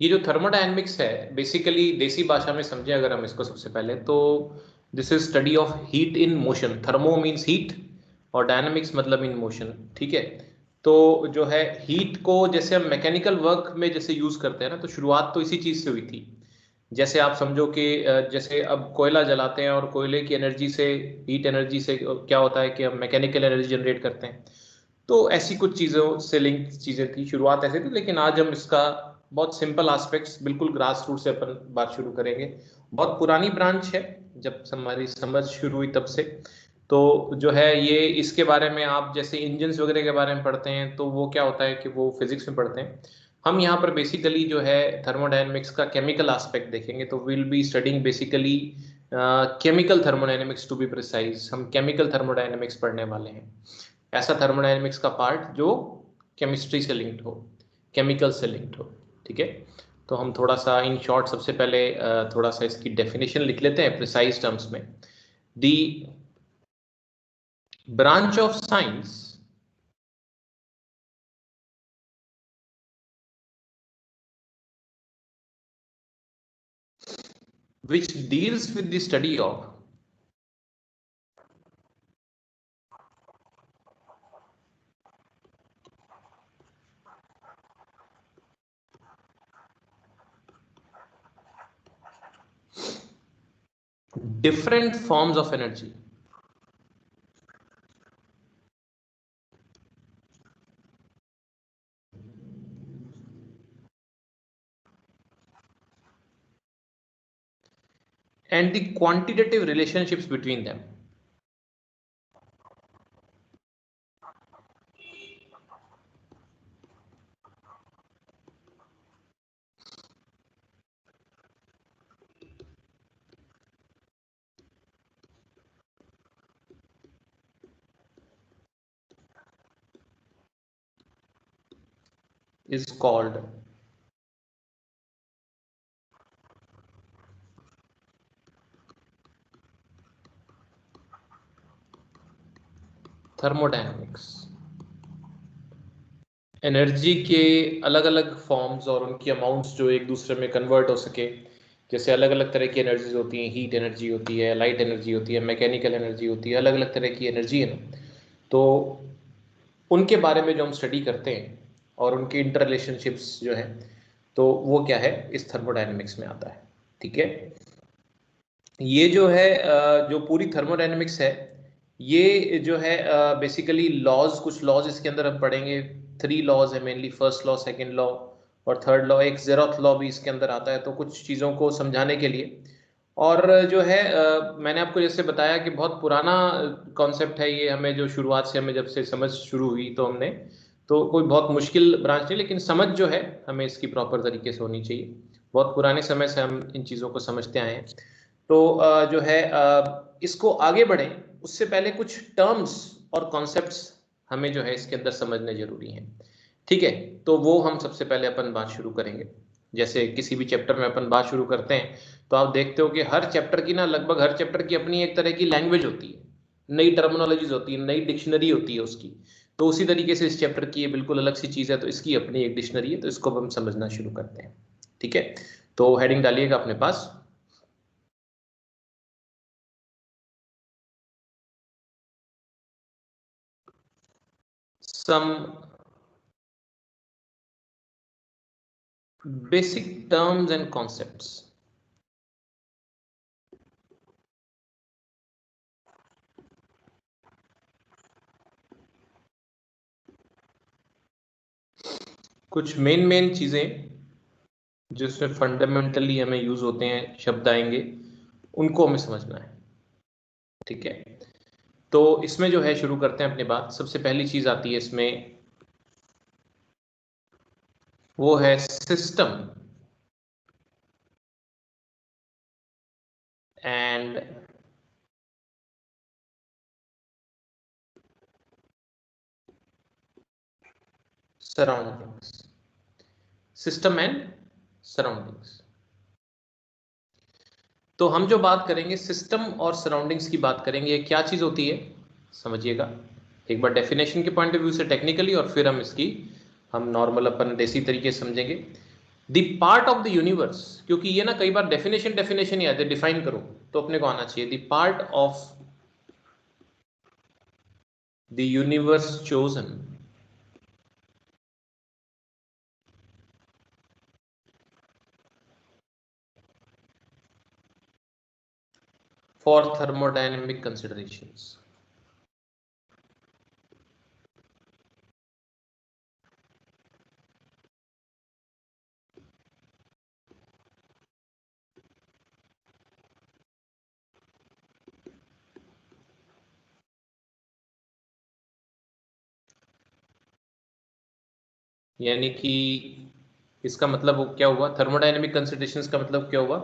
ये जो थर्मोडायनेमिक्स है बेसिकली देसी भाषा में समझे अगर हम इसको सबसे पहले तो this is study of heat in motion. Thermo means heat और डायनामिक्स मतलब इन मोशन। ठीक है, तो जो है हीट को जैसे हम मैकेनिकल वर्क में जैसे यूज करते हैं ना, तो शुरुआत तो इसी चीज से हुई थी। जैसे आप समझो कि जैसे अब कोयला जलाते हैं और कोयले की एनर्जी से, हीट एनर्जी से क्या होता है कि हम मैकेनिकल एनर्जी जनरेट करते हैं। तो ऐसी कुछ चीज़ों से लिंक चीज़ें थी, शुरुआत ऐसे थी। लेकिन आज हम इसका बहुत सिंपल एस्पेक्ट्स बिल्कुल ग्रास रूट से अपन बात शुरू करेंगे। बहुत पुरानी ब्रांच है, जब हमारी समझ शुरू हुई तब से। तो जो है ये इसके बारे में आप जैसे इंजन्स वगैरह के बारे में पढ़ते हैं तो वो क्या होता है कि वो फिजिक्स में पढ़ते हैं। हम यहाँ पर बेसिकली जो है थर्मोडायनेमिक्स का केमिकल एस्पेक्ट देखेंगे। तो will be studying basically chemical thermodynamics to be precise. हम केमिकल थर्मोडायनेमिक्स पढ़ने वाले हैं, ऐसा थर्मोडायनेमिक्स का पार्ट जो केमिस्ट्री से लिंक्ड हो, केमिकल से लिंक्ड हो। ठीक है, तो हम थोड़ा सा इन शॉर्ट सबसे पहले थोड़ा सा इसकी डेफिनेशन लिख लेते हैं प्रिसाइज टर्म्स में। दी branch of science which deals with the study of different forms of energy and the quantitative relationships between them is called thermodynamics. Energy के अलग अलग फॉर्म्स और उनकी अमाउंट्स जो एक दूसरे में कन्वर्ट हो सके, जैसे अलग अलग तरह की एनर्जीज होती हैं, हीट एनर्जी होती है, लाइट एनर्जी होती है, मैकेनिकल एनर्जी होती है, अलग अलग तरह की एनर्जी है ना। तो उनके बारे में जो हम स्टडी करते हैं और उनके इंटर रिलेशनशिप्स जो हैं, तो वो क्या है इस थर्मोडायनेमिक्स में आता है। ठीक है, ये जो है जो पूरी थर्मोडायनेमिक्स है, ये जो है बेसिकली लॉज, कुछ लॉज इसके अंदर हम पढ़ेंगे। 3 लॉज है mainly, first law, second law और थर्ड लॉ। एक जेरोथ लॉ भी इसके अंदर आता है। तो कुछ चीज़ों को समझाने के लिए, और जो है मैंने आपको जैसे बताया कि बहुत पुराना कॉन्सेप्ट है ये, हमें जो शुरुआत से हमें जब से समझ शुरू हुई तो हमने, तो कोई बहुत मुश्किल ब्रांच नहीं, लेकिन समझ जो है हमें इसकी प्रॉपर तरीके से होनी चाहिए। बहुत पुराने समय से हम इन चीज़ों को समझते आए हैं। तो जो है इसको आगे बढ़ें उससे पहले कुछ टर्म्स और कॉन्सेप्ट्स हमें जो है इसके अंदर समझने जरूरी हैं। ठीक है, तो वो हम सबसे पहले अपन बात शुरू करेंगे। जैसे किसी भी चैप्टर में अपन बात शुरू करते हैं तो आप देखते हो कि हर चैप्टर की ना, लगभग हर चैप्टर की अपनी एक तरह की लैंग्वेज होती है, नई टर्मिनोलॉजीज होती है, नई डिक्शनरी होती है उसकी। तो उसी तरीके से इस चैप्टर की ये बिल्कुल अलग सी चीज़ है, तो इसकी अपनी एक डिक्शनरी है। तो इसको हम समझना शुरू करते हैं। ठीक है, तो हेडिंग डालिएगा अपने पास। some basic terms and concepts। कुछ मेन चीजें जिसमें फंडामेंटली हमें यूज होते हैं, शब्द आएंगे, उनको हमें समझना है। ठीक है, तो इसमें जो है शुरू करते हैं अपनी बात। सबसे पहली चीज आती है इसमें, वो है system and surroundings. System and surroundings. तो हम जो बात करेंगे सिस्टम और सराउंडिंग्स की बात करेंगे, ये क्या चीज होती है समझिएगा एक बार डेफिनेशन के पॉइंट ऑफ व्यू से टेक्निकली, और फिर हम इसकी हम नॉर्मल अपन देसी तरीके से समझेंगे। The part of the universe, क्योंकि ये ना कई बार डेफिनेशन ही आते, डिफाइन करो तो अपने को आना चाहिए। The part of the universe chosen for thermodynamic considerations. यानी कि इसका मतलब क्या हुआ, थर्मोडायनेमिक कंसिडरेशंस का मतलब क्या हुआ,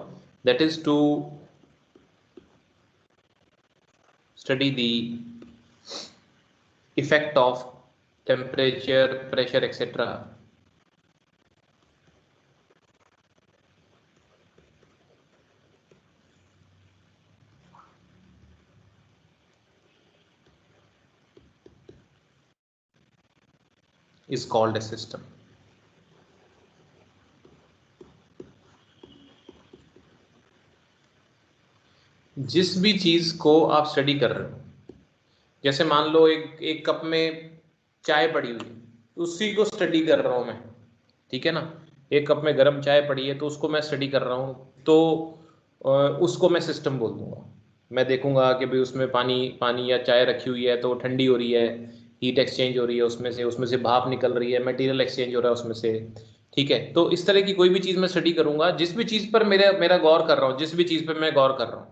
that is to study the effect of temperature, pressure etcetera is called a system. जिस भी चीज को आप स्टडी कर रहे हो, जैसे मान लो एक कप में चाय पड़ी हुई है, उसी को स्टडी कर रहा हूं मैं, ठीक है ना। एक कप में गर्म चाय पड़ी है तो उसको मैं स्टडी कर रहा हूं, तो उसको मैं सिस्टम बोल दूंगा। मैं देखूंगा कि भाई उसमें पानी पानी या चाय रखी हुई है तो ठंडी हो रही है, हीट एक्सचेंज हो रही है, उसमें से भाप निकल रही है, मटेरियल एक्सचेंज हो रहा है उसमें से, ठीक है। तो इस तरह की कोई भी चीज़ मैं स्टडी करूंगा, जिस भी चीज़ पर मेरा मेरा गौर कर रहा हूँ, जिस भी चीज़ पर मैं गौर कर रहा हूँ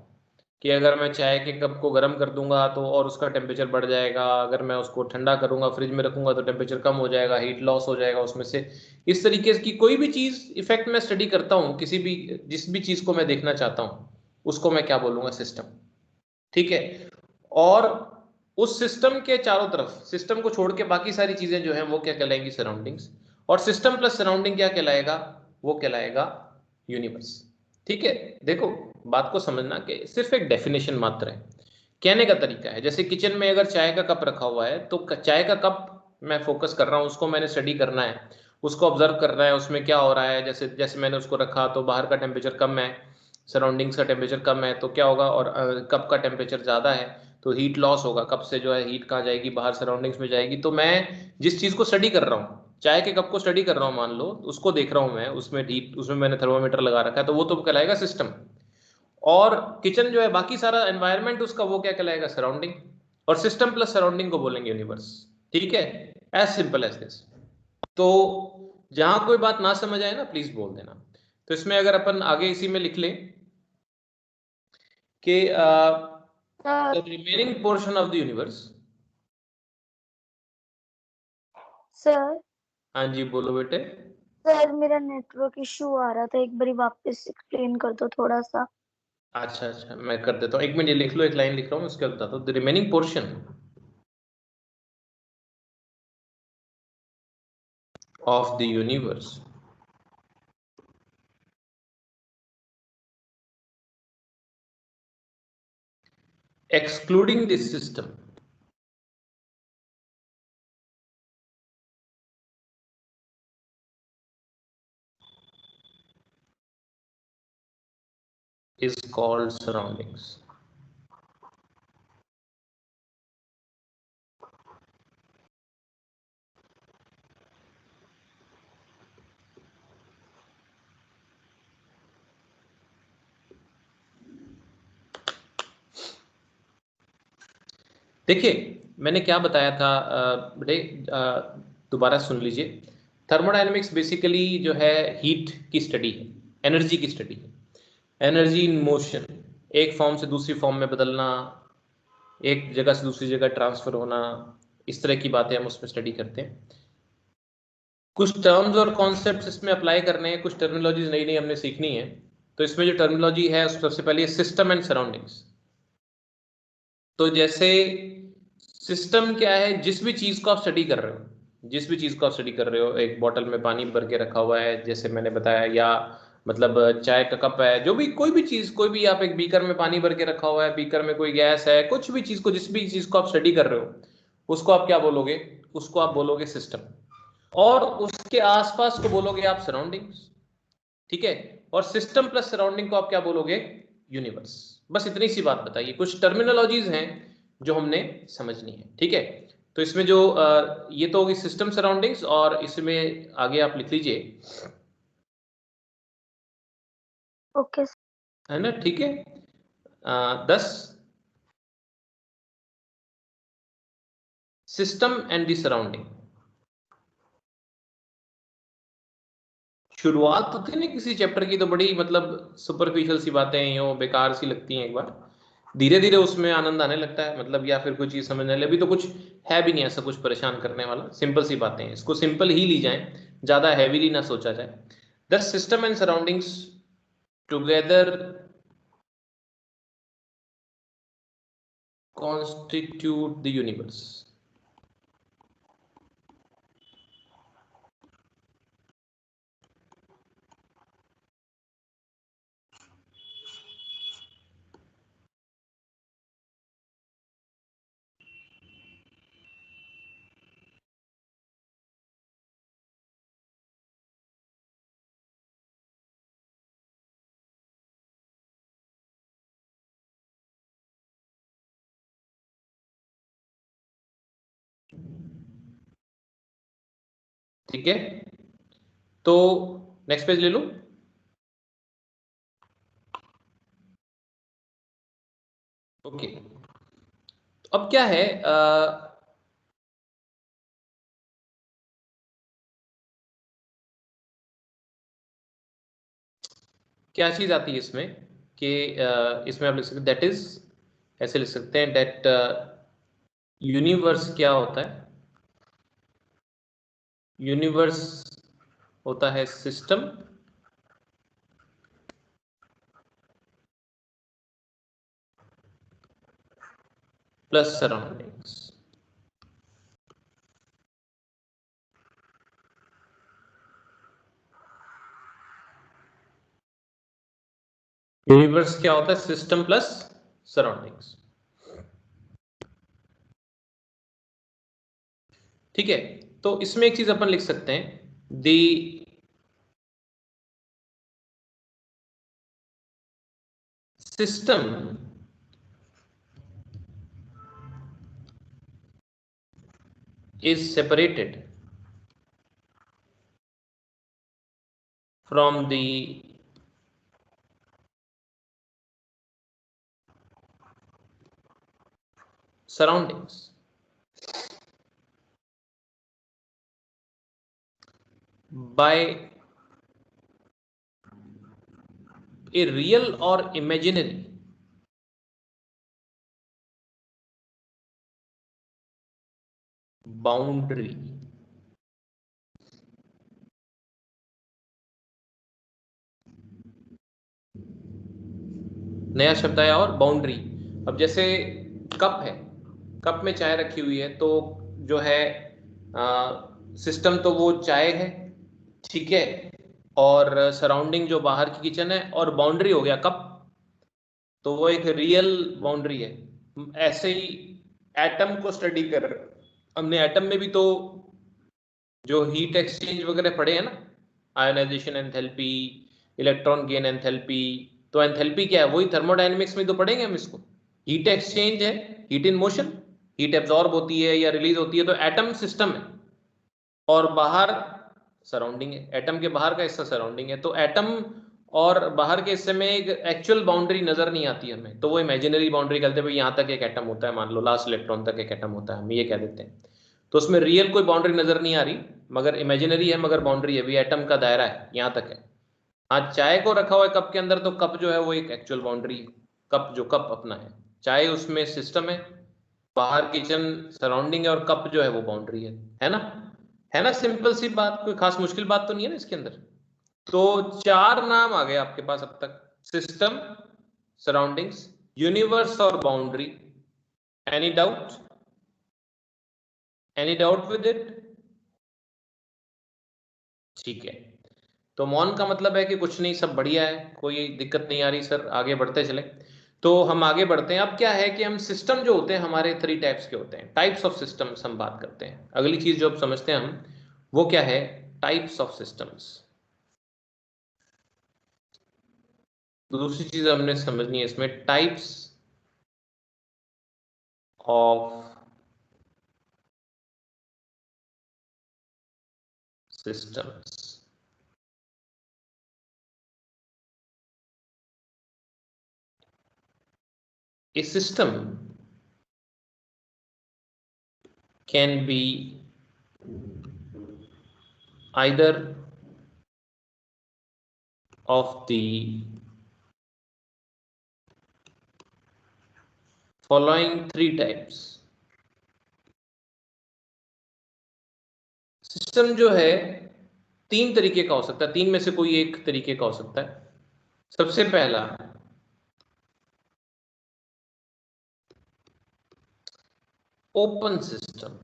कि अगर मैं चाय के कप को गर्म कर दूंगा तो और उसका टेम्परेचर बढ़ जाएगा, अगर मैं उसको ठंडा करूंगा फ्रिज में रखूंगा तो टेम्परेचर कम हो जाएगा, हीट लॉस हो जाएगा उसमें से। इस तरीके की कोई भी चीज़ इफेक्ट मैं स्टडी करता हूँ, किसी भी जिस भी चीज़ को मैं देखना चाहता हूँ उसको मैं क्या बोलूंगा, सिस्टम, ठीक है। और उस सिस्टम के चारों तरफ, सिस्टम को छोड़ के बाकी सारी चीजें जो हैं वो क्या कहलाएंगी, सराउंडिंग्स। और सिस्टम प्लस सराउंडिंग क्या कहलाएगा, वो कहलाएगा यूनिवर्स, ठीक है। देखो बात को समझना कि सिर्फ एक डेफिनेशन मात्र है, कहने का तरीका है। जैसे किचन में अगर चाय का कप रखा हुआ है तो चाय का कप मैं फोकस कर रहा हूँ, उसको मैंने स्टडी करना है, उसको ऑब्जर्व करना है, उसमें क्या हो रहा है। जैसे जैसे मैंने उसको रखा तो बाहर का टेम्परेचर कम है, सराउंडिंग्स का टेम्परेचर कम है, तो क्या होगा, और कप का टेम्परेचर ज़्यादा है तो हीट लॉस होगा, कप से जो है हीट कहाँ जाएगी, बाहर सराउंडिंग्स में जाएगी। तो मैं जिस चीज़ को स्टडी कर रहा हूँ, चाय के कप को स्टडी कर रहा हूँ मान लो, उसको देख रहा हूँ मैं, उसमें हीट, उसमें मैंने थर्मोमीटर लगा रखा है, तो वो तो कहलाएगा सिस्टम। और किचन जो है बाकी सारा एनवायरनमेंट उसका, वो क्या कहलाएगा, सराउंडिंग। और सिस्टम प्लस सराउंडिंग को बोलेंगे यूनिवर्स, ठीक है। As simple as this. तो जहां कोई बात ना समझ आए ना प्लीज बोल देना। तो इसमें अगर अपन आगे इसी में लिख लें कि the remaining portion of the universe. Sir, हाँ जी बोलो बेटे। सर मेरा नेटवर्क इशू आ रहा था, एक बारी वापस एक्सप्लेन कर दो थोड़ा सा। अच्छा अच्छा मैं कर देता हूँ, एक मिनट ये लिख लो, एक लाइन लिख रहा हूँ उसके बाद बताता हूँ। The remaining portion of the universe excluding this system is called surroundings. देखिए मैंने क्या बताया था बेटे, दोबारा सुन लीजिए। थर्मोडायनेमिक्स बेसिकली जो है हीट की स्टडी है, एनर्जी की स्टडी है। एनर्जी इन मोशन, एक फॉर्म से दूसरी फॉर्म में बदलना, एक जगह से दूसरी जगह ट्रांसफर होना, इस तरह की बातें हम उसमें स्टडी करते हैं। कुछ टर्म्स और कॉन्सेप्ट्स इसमें अप्लाई करने हैं, कुछ टर्मिनोलॉजीज नई नई हमने सीखनी है। तो इसमें जो टर्मिनोलॉजी है सबसे पहले सिस्टम एंड सराउंडिंग्स। तो जैसे सिस्टम क्या है, जिस भी चीज को आप स्टडी कर रहे हो, जिस भी चीज को आप स्टडी कर रहे हो, एक बॉटल में पानी भर के रखा हुआ है जैसे मैंने बताया, या मतलब चाय का कप है, जो भी कोई भी चीज, कोई भी आप एक बीकर में पानी भर के रखा हुआ है, बीकर में कोई गैस है, कुछ भी चीज को, जिस भी चीज को आप स्टडी कर रहे हो उसको आप क्या बोलोगे, उसको आप बोलोगे सिस्टम। और उसके आसपास को बोलोगे आप सराउंडिंग्स। ठीक है, और सिस्टम प्लस सराउंडिंग को आप क्या बोलोगे, यूनिवर्स। बस इतनी सी बात बताइए, कुछ टर्मिनोलॉजीज हैं जो हमने समझनी है, ठीक है। तो इसमें जो ये तो होगी सिस्टम सराउंडिंग्स, और इसमें आगे आप लिख लीजिए, ओके है ना, ठीक है। 10 सिस्टम एंड द सराउंडिंग। शुरुआत तो थी ना किसी चैप्टर की, तो बड़ी मतलब सुपरफिशियल सी बातें यो बेकार सी लगती हैं, एक बार धीरे धीरे उसमें आनंद आने लगता है, मतलब या फिर कोई चीज समझने लगे। अभी तो कुछ है भी नहीं ऐसा कुछ परेशान करने वाला, सिंपल सी बातें हैं, इसको सिंपल ही ली जाए, ज्यादा हैवीली ना सोचा जाए। The system and surroundings together constitute the universe। ठीक है, तो नेक्स्ट पेज ले लो। ओके, अब क्या है, क्या चीज आती है इसमें कि इसमें आप लिख सकते दैट इज, ऐसे लिख सकते हैं दैट यूनिवर्स क्या होता है, यूनिवर्स होता है सिस्टम प्लस सराउंडिंग्स। यूनिवर्स क्या होता है, सिस्टम प्लस सराउंडिंग्स, ठीक है। तो इसमें एक चीज अपन लिख सकते हैं, the system is separated from the surroundings by a real or imaginary boundary। नया शब्द आया, और बाउंड्री। अब जैसे कप है, कप में चाय रखी हुई है, तो जो है सिस्टम तो वो चाय है, ठीक है, और सराउंडिंग जो बाहर की किचन है, और बाउंड्री हो गया कप, तो वो एक रियल बाउंड्री है। ऐसे ही एटम को स्टडी कर, हमने एटम में भी तो जो हीट एक्सचेंज वगैरह पढ़े हैं ना, ionisation enthalpy, electron gain enthalpy, तो एंथैल्पी क्या है, वही थर्मोडायनेमिक्स में तो पढ़ेंगे हम इसको। हीट एक्सचेंज है, heat in motion, heat absorb होती है या रिलीज होती है, तो एटम सिस्टम है, और बाहर सराउंडिंग है, एटम के बाहर का हिस्सा सराउंडिंग है। तो एटम और बाहर के हिस्से में एक एक्चुअल बाउंड्री नजर नहीं आती हमें, तो वो इमेजिनरी बाउंड्री कहते हैं, भाई यहाँ तक एक एटम होता है, मान लो लास्ट इलेक्ट्रॉन तक एक एटम होता है, हम ये कह देते हैं। तो उसमें रियल कोई बाउंड्री नजर नहीं आ रही, मगर इमेजिनरी है, मगर बाउंड्री है, भी एटम का दायरा है, यहाँ तक है। हाँ, चाय को रखा हुआ है कप के अंदर, तो कप जो है वो एक एक्चुअल बाउंड्री है, कप जो कप अपना है, चाय उसमें सिस्टम है, बाहर किचन सराउंडिंग है, और कप जो है वो बाउंड्री है ना, है ना, सिंपल सी बात, कोई खास मुश्किल बात तो नहीं है ना इसके अंदर। तो 4 नाम आ गए आपके पास अब तक, सिस्टम, सराउंडिंग्स, यूनिवर्स और boundary. Any doubt, any doubt with it? ठीक है, तो मौन का मतलब है कि कुछ नहीं, सब बढ़िया है, कोई दिक्कत नहीं आ रही सर, आगे बढ़ते चले। तो हम आगे बढ़ते हैं। अब क्या है कि हम सिस्टम जो होते हैं हमारे 3 टाइप्स के होते हैं, टाइप्स ऑफ सिस्टम्स हम बात करते हैं। अगली चीज जो अब समझते हैं हम, वो क्या है, टाइप्स ऑफ सिस्टम्स। तो दूसरी चीज हमने समझनी है इसमें, types of systems. A system can be either of the following three types। System जो है तीन तरीके का हो सकता है, तीन में से कोई एक तरीके का हो सकता है। सबसे पहला ओपन सिस्टम।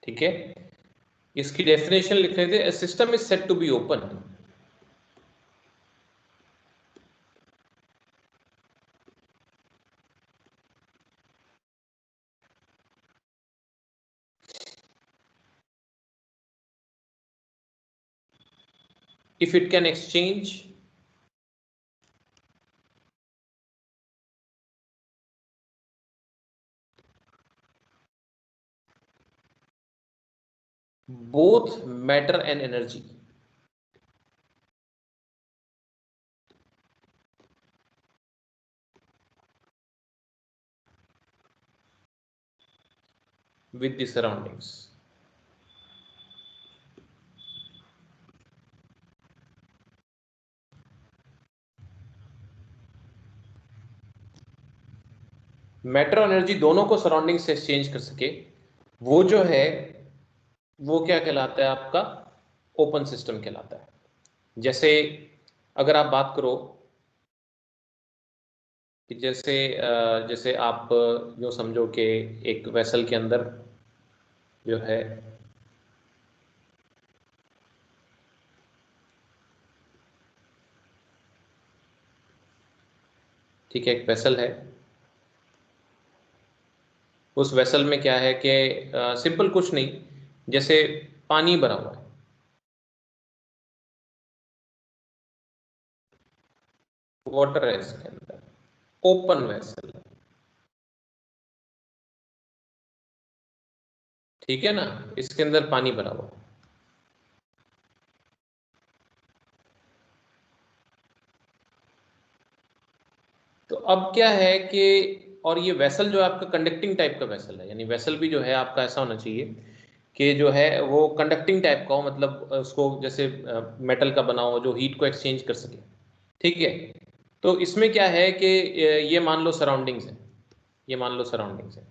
ठीक है, इसकी डेफिनेशन लिख रहे थे, system is said to be open if it can exchange both matter and energy with the surroundings। Matter और एनर्जी दोनों को सराउंडिंग से एक्सचेंज कर सके, वो जो है वो क्या कहलाता है आपका, ओपन सिस्टम कहलाता है। जैसे अगर आप बात करो कि जैसे आप यूँ समझो कि एक वेसल के अंदर जो है ठीक है, एक वेसल है, उस वेसल में क्या है कि सिंपल कुछ नहीं, जैसे पानी भरा हुआ है, वाटर है इसके अंदर, ओपन वेसल है, ठीक है ना, इसके अंदर पानी भरा हुआ है। तो अब क्या है कि, और ये वेसल जो है आपका कंडक्टिंग टाइप का वेसल है, यानी वेसल भी जो है आपका ऐसा होना चाहिए कि जो है वो कंडक्टिंग टाइप का हो, मतलब उसको जैसे मेटल का बना हो जो हीट को एक्सचेंज कर सके। ठीक है, तो इसमें क्या है कि ये मान लो सराउंडिंग्स है, ये मान लो सराउंडिंग्स है,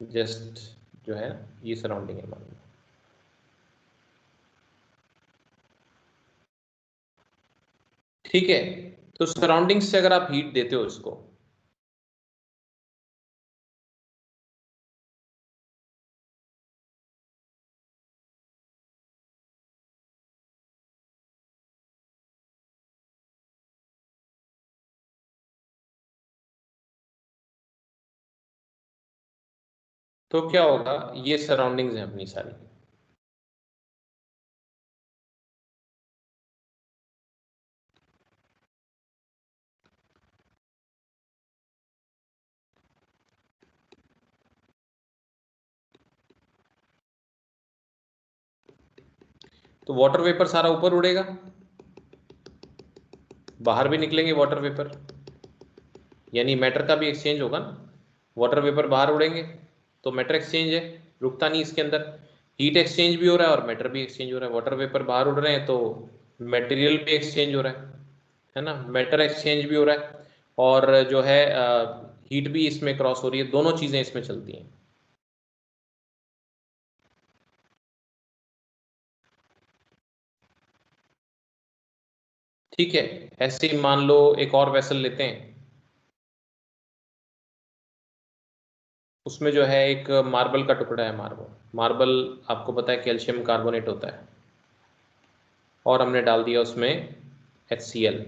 जस्ट जो है ये सराउंडिंग है मान लो। ठीक है, तो सराउंडिंग्स से अगर आप हीट देते हो इसको, तो क्या होगा, ये सराउंडिंग्स है अपनी सारी। तो वाटर वेपर सारा ऊपर उड़ेगा, बाहर भी निकलेंगे वाटर वेपर, यानी मैटर का भी एक्सचेंज होगा ना, वाटर वेपर बाहर उड़ेंगे तो मैटर एक्सचेंज है, रुकता नहीं इसके अंदर, हीट एक्सचेंज भी हो रहा है और मैटर भी एक्सचेंज हो रहा है। वाटर वेपर बाहर उड़ रहे हैं तो मटेरियल भी एक्सचेंज हो रहा है ना, मैटर एक्सचेंज भी हो रहा है, और जो है हीट भी इसमें क्रॉस हो रही है, दोनों चीजें इसमें चलती हैं। ठीक है, ऐसे ही मान लो एक और वेसल लेते हैं, उसमें जो है एक मार्बल का टुकड़ा है, मार्बल, मार्बल आपको पता है कैल्शियम कार्बोनेट होता है, और हमने डाल दिया उसमें HCl।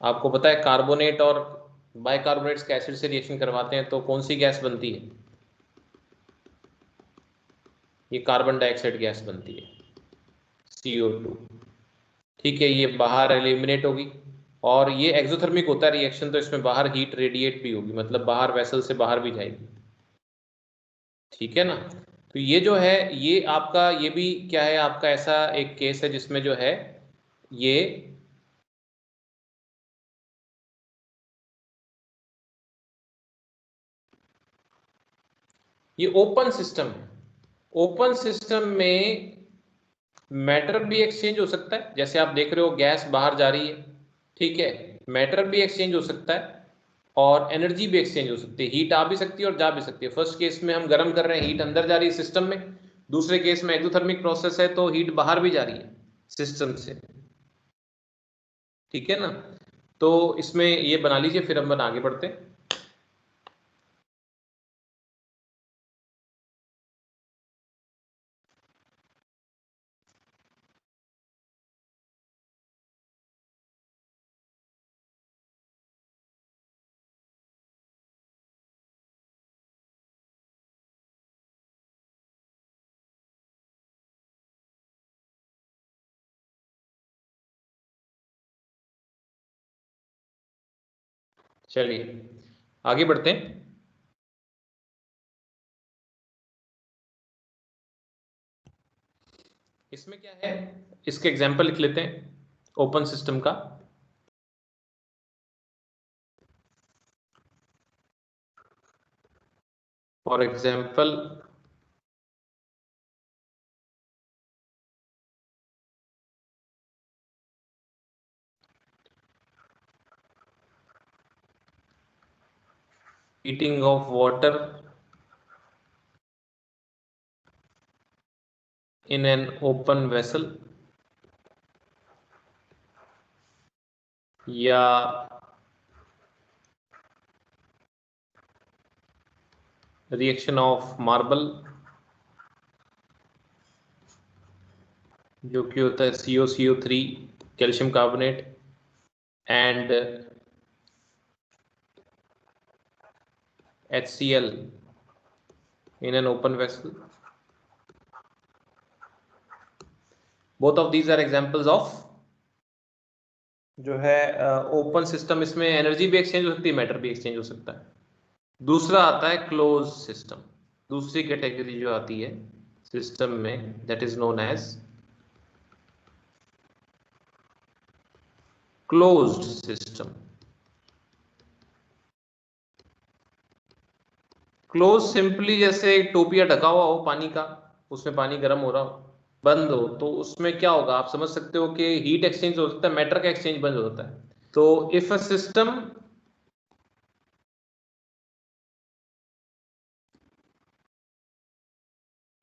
आपको पता है कार्बोनेट और बाइकार्बोनेट्स के एसिड से रिएक्शन करवाते हैं तो कौन सी गैस बनती है? ये कार्बन डाइऑक्साइड गैस बनती है, CO2। ठीक है, ये बाहर एलिमिनेट होगी और ये एक्सोथर्मिक होता है रिएक्शन, तो इसमें बाहर हीट रेडिएट भी होगी, मतलब बाहर वेसल से बाहर भी जाएगी। ठीक है ना। तो ये जो है ये आपका ये भी क्या है, आपका ऐसा एक केस है जिसमें जो है ये ओपन सिस्टम है। ओपन सिस्टम में मैटर भी एक्सचेंज हो सकता है, जैसे आप देख रहे हो गैस बाहर जा रही है, ठीक है, मैटर भी एक्सचेंज हो सकता है और एनर्जी भी एक्सचेंज हो सकती है, हीट आ भी सकती है और जा भी सकती है। फर्स्ट केस में हम गर्म कर रहे हैं, हीट अंदर जा रही है सिस्टम में, दूसरे केस में एक्सोथर्मिक प्रोसेस है तो हीट बाहर भी जा रही है सिस्टम से। ठीक है ना। तो इसमें ये बना लीजिए, फिर हम आगे बढ़ते हैं। चलिए आगे बढ़ते हैं। इसमें क्या है, इसके एग्जाम्पल लिख लेते हैं ओपन सिस्टम का। For example heating of water in an open vessel, या रिएक्शन ऑफ मार्बल जो कि होता है COCO3 calcium carbonate and HCl in an open vessel. Both of these are examples of जो है ओपन सिस्टम। इसमें energy भी एक्सचेंज हो सकती है, मैटर भी एक्सचेंज हो सकता है। दूसरा आता है क्लोज सिस्टम, दूसरी कैटेगरी जो आती है सिस्टम में, that is known as closed system. Closed simply जैसे एक टोपिया ढका हुआ हो पानी का, उसमें पानी गर्म हो रहा हो, बंद हो, तो उसमें क्या होगा आप समझ सकते हो कि हीट एक्सचेंज हो सकता है, मैटर का एक्सचेंज बंद होता है। तो if a system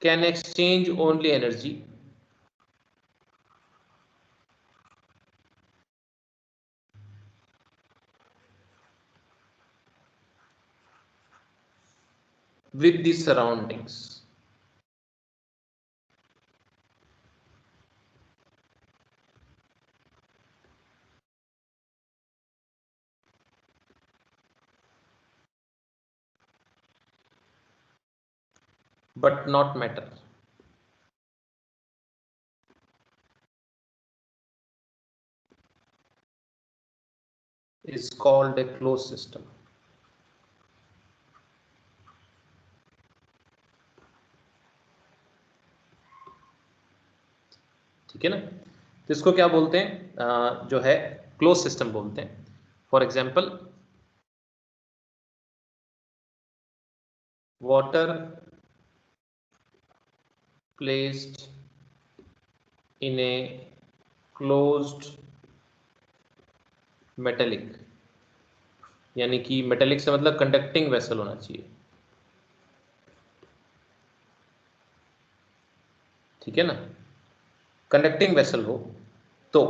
can exchange only energy with the surroundings, but not matter, is called a closed system। ठीक है ना। तो इसको क्या बोलते हैं, जो है क्लोज सिस्टम बोलते हैं। For example water placed in a closed metallic, यानी कि मेटेलिक से मतलब कंडक्टिंग वेसल होना चाहिए। ठीक है ना, कंडक्टिंग वेसल हो तो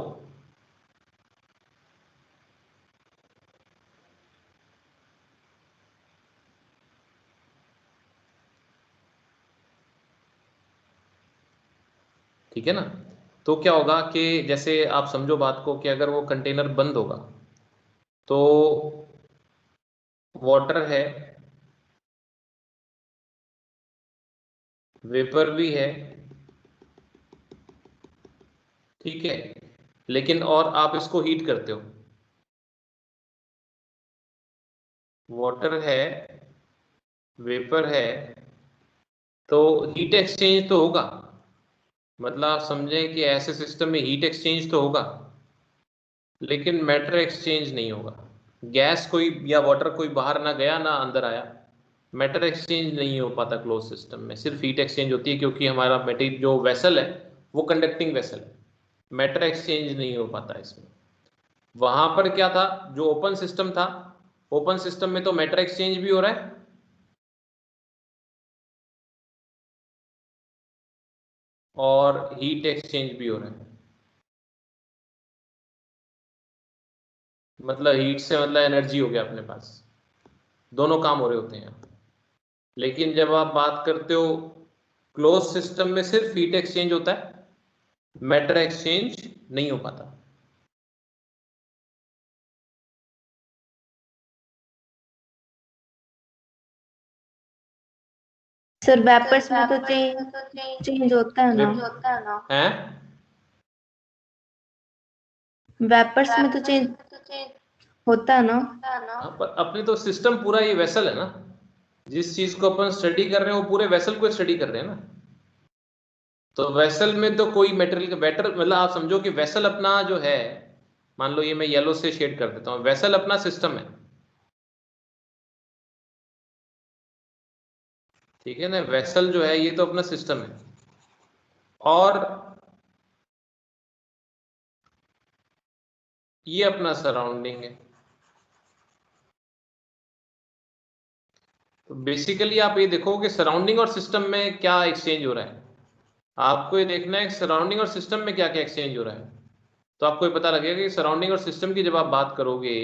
ठीक है ना। तो क्या होगा कि जैसे आप समझो बात को कि अगर वो कंटेनर बंद होगा तो वाटर है, वेपर भी है, ठीक है, लेकिन और आप इसको हीट करते हो। वाटर है, वेपर है, तो हीट एक्सचेंज तो होगा। मतलब आप समझें कि ऐसे सिस्टम में हीट एक्सचेंज तो होगा, लेकिन मैटर एक्सचेंज नहीं होगा। गैस कोई या वाटर कोई बाहर ना गया ना अंदर आया, मैटर एक्सचेंज नहीं हो पाता क्लोज सिस्टम में। सिर्फ हीट एक्सचेंज होती है, क्योंकि हमारा मेटेरियल जो वेसल है वो कंडक्टिंग वेसल है। मैटर एक्सचेंज नहीं हो पाता इसमें। वहां पर क्या था, जो ओपन सिस्टम था, ओपन सिस्टम में तो मैटर एक्सचेंज भी हो रहा है और हीट एक्सचेंज भी हो रहा है। मतलब हीट से मतलब एनर्जी हो गया अपने पास, दोनों काम हो रहे होते हैं। लेकिन जब आप बात करते हो क्लोज सिस्टम में, सिर्फ हीट एक्सचेंज होता है, मैटर एक्सचेंज नहीं हो पाता। सर वेपर्स में तो चेंज होता है ना? है वेपर्स में तो चेंज होता है ना? हाँ, पर अपने तो सिस्टम पूरा ये वेसल है ना। जिस चीज को अपन स्टडी कर रहे हैं वो पूरे वेसल को स्टडी कर रहे हैं ना। तो वेसल में तो कोई मेटेरियल का बैटर, मतलब आप समझो कि वेसल अपना जो है, मान लो ये मैं येलो से शेड कर देता हूँ, वेसल अपना सिस्टम है, ठीक है ना। वेसल जो है ये तो अपना सिस्टम है, और ये अपना सराउंडिंग है। तो बेसिकली आप ये देखो कि सराउंडिंग और सिस्टम में क्या एक्सचेंज हो रहा है। आपको ये देखना है कि सराउंडिंग और सिस्टम में क्या क्या एक्सचेंज हो रहा है। तो आपको ये पता लगेगा कि सराउंडिंग और सिस्टम की जब आप बात करोगे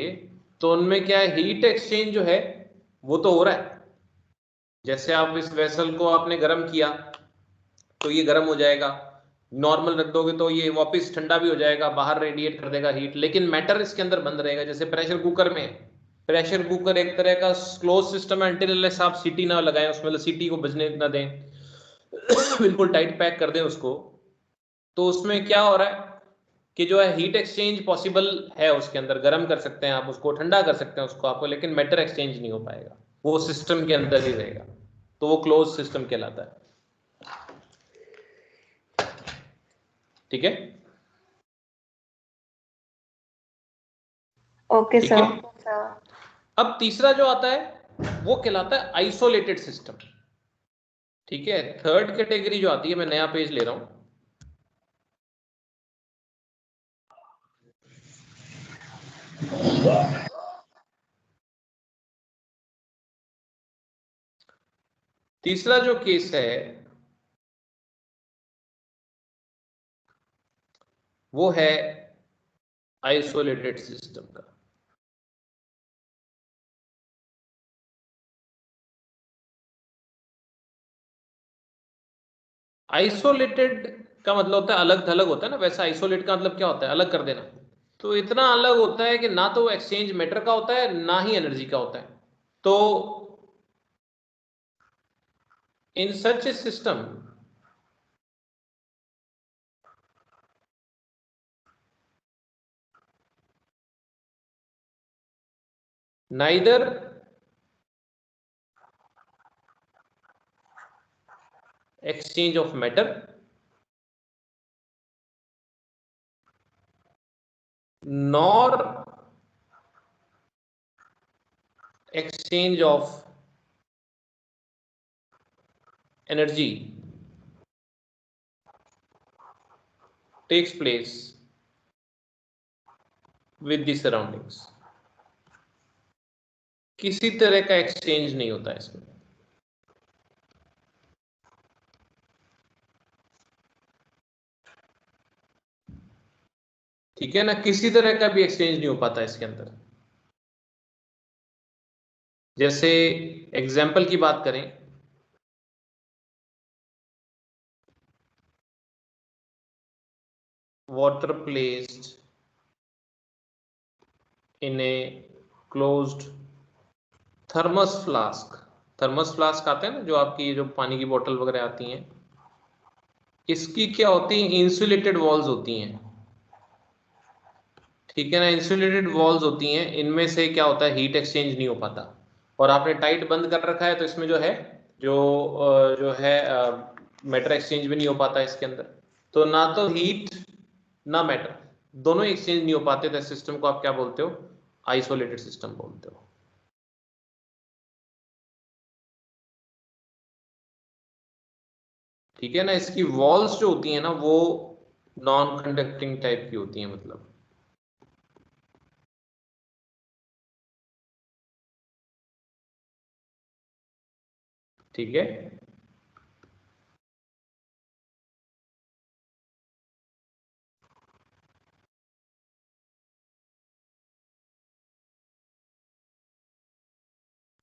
तो उनमें क्या है, हीट एक्सचेंज जो है वो तो हो रहा है। जैसे आप इस वेसल को आपने गर्म किया तो ये गर्म हो जाएगा, नॉर्मल रख दोगे तो ये वापस ठंडा भी हो जाएगा, बाहर रेडिएट कर देगा हीट, लेकिन मैटर इसके अंदर बंद रहेगा। जैसे प्रेशर कुकर में, प्रेशर कुकर एक तरह का क्लोज सिस्टम है, अनटिल आप सीटी ना लगाएं उसमें, मतलब सीटी को बजने ना दें बिल्कुल टाइट पैक कर दें उसको। तो उसमें क्या हो रहा है कि जो है हीट एक्सचेंज पॉसिबल है, उसके अंदर गर्म कर सकते हैं आप उसको, ठंडा कर सकते हैं उसको आपको, लेकिन मैटर एक्सचेंज नहीं हो पाएगा, वो सिस्टम के अंदर ही रहेगा। तो वो क्लोज सिस्टम कहलाता है, ठीक है। ओके ठीक है, सर। अब तीसरा जो आता है वो कहलाता है आइसोलेटेड सिस्टम, ठीक है। थर्ड कैटेगरी जो आती है, मैं नया पेज ले रहा हूं। तीसरा जो केस है वो है आइसोलेटेड सिस्टम का। आइसोलेटेड का मतलब होता है अलग थलग होता है ना, वैसा आइसोलेट का मतलब क्या होता है, अलग कर देना। तो इतना अलग होता है कि ना तो वो एक्सचेंज मैटर का होता है ना ही एनर्जी का होता है। तो in such a system, neither exchange of matter nor exchange of energy takes place with the surroundings। किसी तरह का एक्सचेंज नहीं होता इसमें, ठीक है ना। किसी तरह का भी एक्सचेंज नहीं हो पाता इसके अंदर। जैसे एग्जाम्पल की बात करें, water placed in a closed thermos flask, thermos flask आते हैं ना जो आपकी जो पानी की बोतल वगैरह आती हैं, इसकी क्या होती है, इंसुलेटेड वॉल्स होती हैं, ठीक है ना। इंसुलेटेड वॉल्स होती हैं, इनमें से क्या होता है, हीट एक्सचेंज नहीं हो पाता, और आपने टाइट बंद कर रखा है तो इसमें जो है जो है मैटर एक्सचेंज भी नहीं हो पाता इसके अंदर। तो ना तो हीट ना मैटर दोनों एक्सचेंज नहीं हो पाते, तो सिस्टम को आप क्या बोलते हो, आइसोलेटेड सिस्टम बोलते हो। ठीक है ना। इसकी वॉल्स जो होती है ना वो नॉन कंडक्टिंग टाइप की होती है, मतलब ठीक है।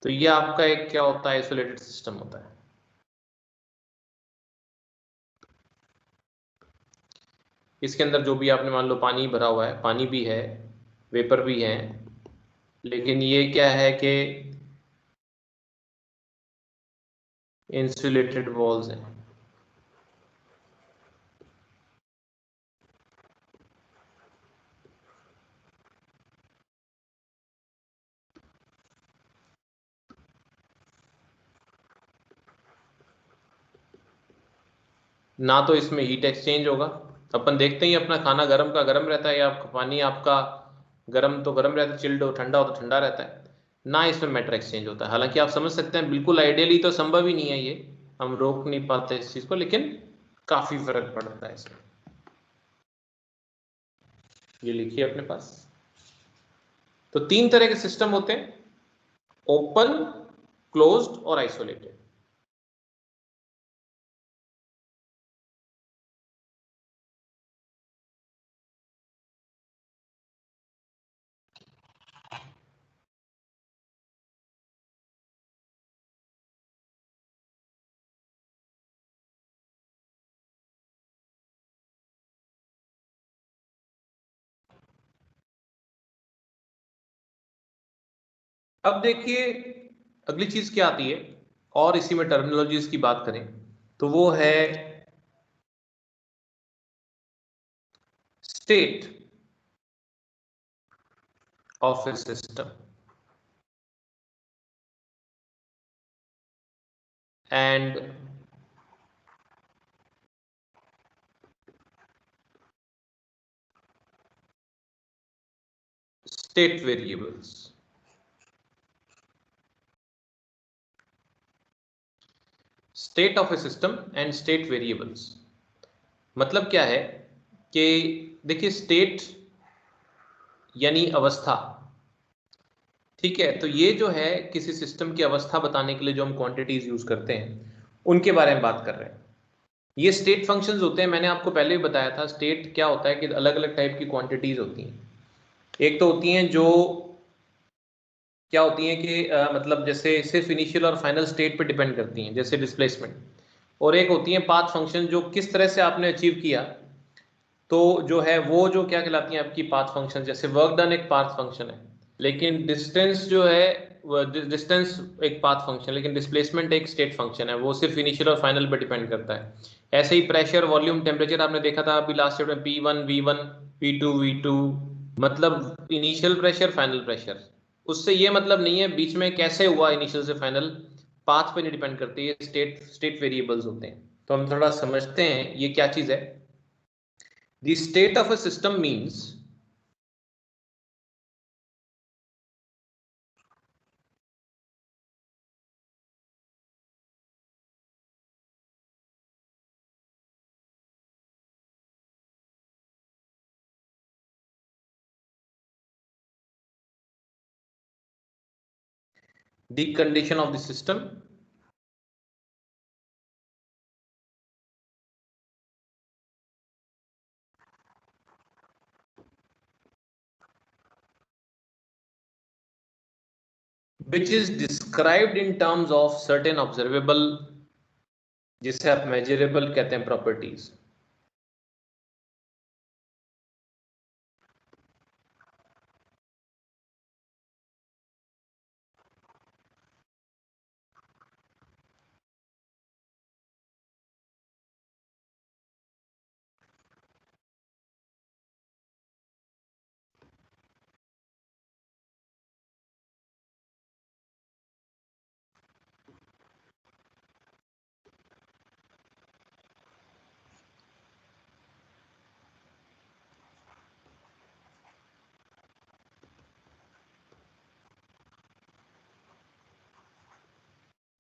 तो ये आपका एक क्या होता है, आइसोलेटेड सिस्टम होता है। इसके अंदर जो भी आपने मान लो पानी भरा हुआ है, पानी भी है, वेपर भी है, लेकिन ये क्या है कि इंसुलेटेड वॉल्स हैं। ना तो इसमें हीट एक्सचेंज होगा, अपन देखते ही अपना खाना गर्म का गर्म रहता है, या आपका पानी आपका गर्म तो गर्म रहता है, चिल्ड हो ठंडा हो तो ठंडा रहता है। ना इसमें मैटर एक्सचेंज होता है। हालांकि आप समझ सकते हैं बिल्कुल आइडियली तो संभव ही नहीं है ये, हम रोक नहीं पाते इस चीज को, लेकिन काफी फर्क पड़ता है इसमें। ये लिखिए अपने पास। तो तीन तरह के सिस्टम होते हैं, ओपन, क्लोज्ड और आइसोलेटेड। अब देखिए अगली चीज क्या आती है, और इसी में टर्मिनोलॉजीज की बात करें तो वो है state of A system and state variables. State of A system and state variables मतलब क्या है कि देखिए स्टेट यानी अवस्था, ठीक है। तो ये जो है किसी सिस्टम की अवस्था बताने के लिए जो हम क्वांटिटीज यूज करते हैं उनके बारे में बात कर रहे हैं। ये स्टेट फंक्शंस होते हैं, मैंने आपको पहले भी बताया था स्टेट क्या होता है कि अलग अलग टाइप की क्वांटिटीज होती हैं। एक तो होती हैं जो क्या होती हैं कि मतलब जैसे सिर्फ इनिशियल और फाइनल स्टेट पे डिपेंड करती हैं, जैसे डिस्प्लेसमेंट। और एक होती हैं पाथ फंक्शन, जो किस तरह से आपने अचीव किया, तो जो है वो जो क्या कहलाती हैं आपकी पाथ फंक्शन। जैसे वर्क डन एक पाथ फंक्शन है, लेकिन डिस्टेंस जो है डिस्टेंस एक पाथ फंक्शन, लेकिन डिस्प्लेसमेंट एक स्टेट फंक्शन है, वो सिर्फ इनिशियल और फाइनल पे डिपेंड करता है। ऐसे ही प्रेशर, वॉल्यूम, टेम्परेचर आपने देखा था अभी लास्ट चैप्टर में, P1 V1 P2 V2, मतलब इनिशियल प्रेशर फाइनल प्रेशर। उससे ये मतलब नहीं है बीच में कैसे हुआ इनिशियल से फाइनल, पाथ पे नहीं डिपेंड करती, ये स्टेट स्टेट वेरिएबल्स होते हैं। तो हम थोड़ा समझते हैं ये क्या चीज है। The state of a system means the condition of the system which is described in terms of certain observable, जिसे आप measurable कहते हैं, properties।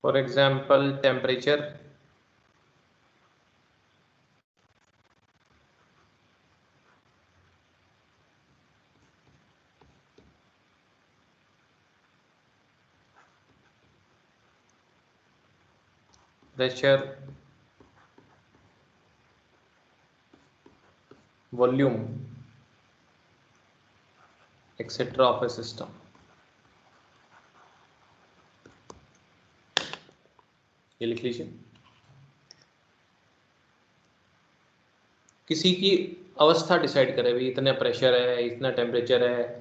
For example, temperature, pressure, volume, etc. of a system. ये लिख लीजिए। किसी की अवस्था डिसाइड करे, भाई इतना प्रेशर है, इतना टेम्परेचर है,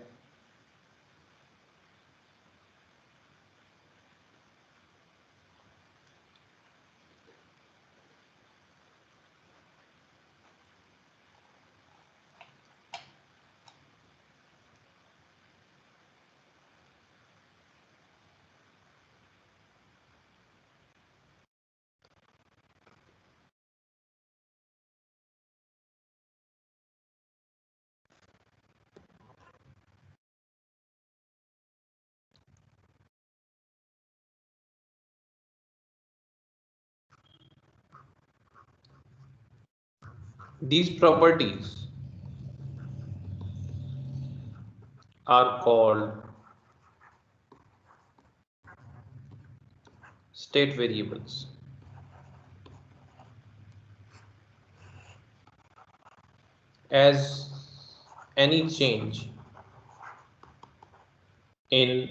these properties are called state variables. As any change in,